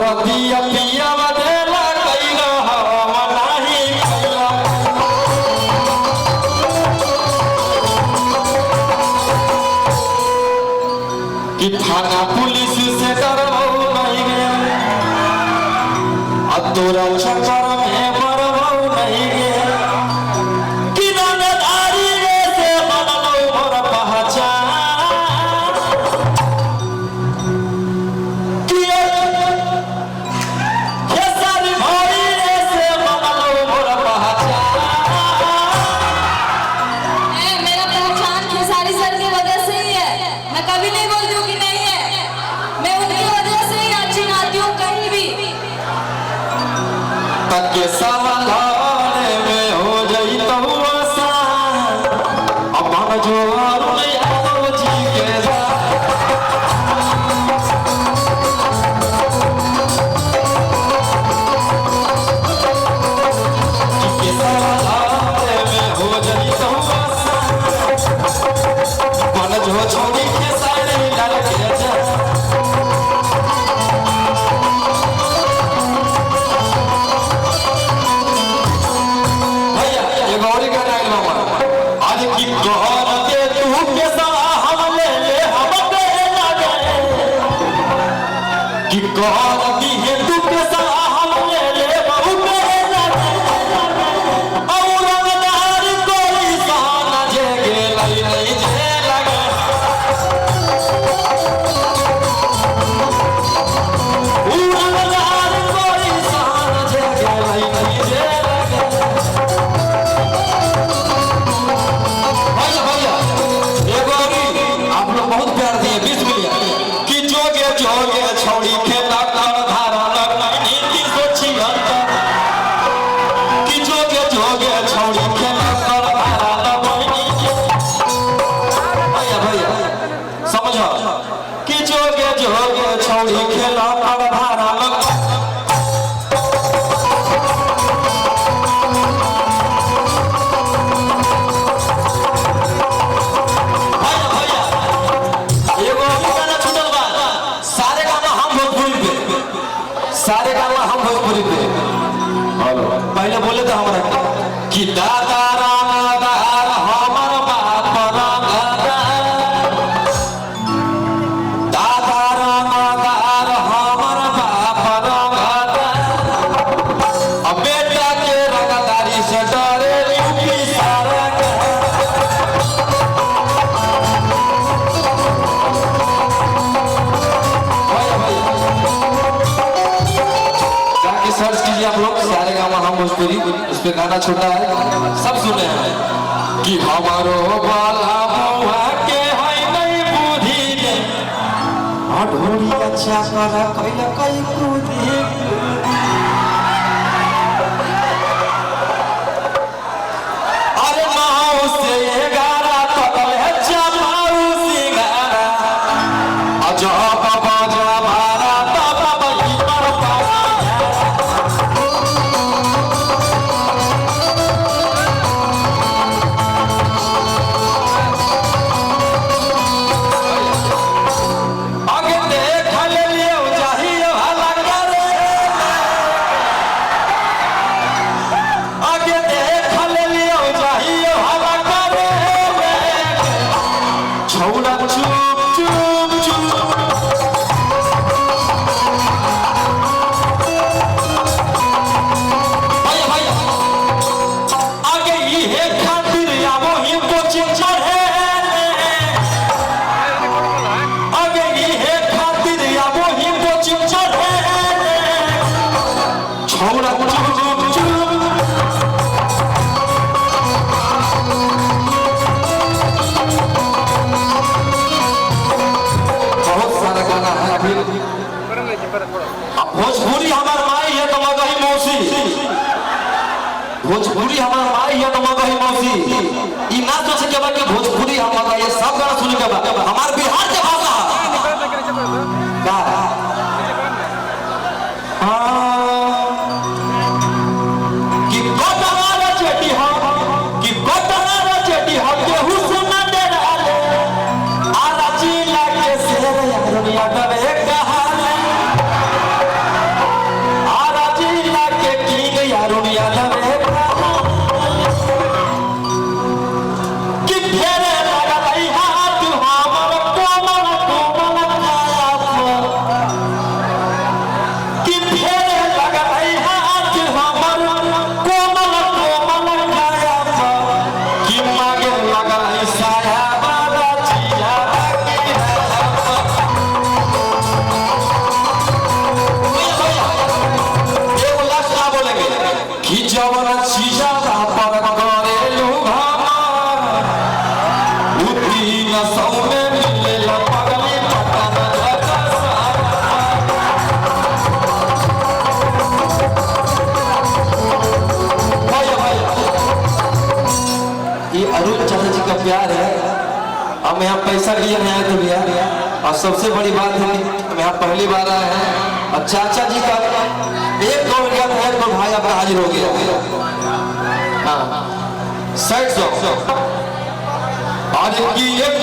दरदिया पिया देला कइला हम नाही कइला कि थाना पुलिस से डरबो नहीं गया अब तोरा चक्कर में मरबो नहीं गया कि नादारी से बनलो मोर पहचान कि ये सारी भाई से बनलो मोर पहचान मेरा पहचान खेसारी सर की वजह से ही है। मैं कभी नहीं बोलती हूँ कि नहीं है, मैं उनकी वजह से ही अच्छी नाती हूँ कहीं भी। तक के समाधान में हो जाई तो आसान अपन जो और नहीं आओ जी के छोड़ी के सारे डाल के जा भैया ये गौरी का नाम मामा आज की गौर के तू के साथ हम ले हम पे लगे कि गौर दी है तू के साथ हम ले बहु पे लगे और रंगदार कोई सान जगे नहीं जे सारे गाना हम भोजपुरी पे पहले बोले तो हमारा कि दादा रामदार हमर बाप रामदार दादा रामदार हमर बाप रामदार अब बेटा के रंगदारी से डरे यूपी सारा सर्च कीजिए आप लोग सारे गाँव हम भोजपुरी उस पे गाना छोटा है सब सुने हैं कि हमारो बाला बउआ के है नहीं बुद्धि ढोरी अच्छा कर कइला कई बुद्धि अरे माओ से 11 तकल है चमाऊ सिंगारा अजब बाजा मारा तब बही पर भोजपुरी हमार माई है तो मगही मौसी भोजपुरी हमार माई है तो मगही मौसी ई ना सोचे के बा कि भोजपुरी हम मगही ये सब गाना सुन के बा हमार बिहार के भाषा का कि कोटवार चेटी हो कि कोटवार चेटी हो के हुस्न दे डाले आ राजी लागे से दुनिया दबे कहाले हम यहाँ पैसा लिए हैं तो भैया, और सबसे बड़ी बात है हम यहाँ पहली बार आए हैं और चाचा जी का एक दौड़ गया था तो भाई आपका हाजिर हो गया। हाँ साइड सौ और की एक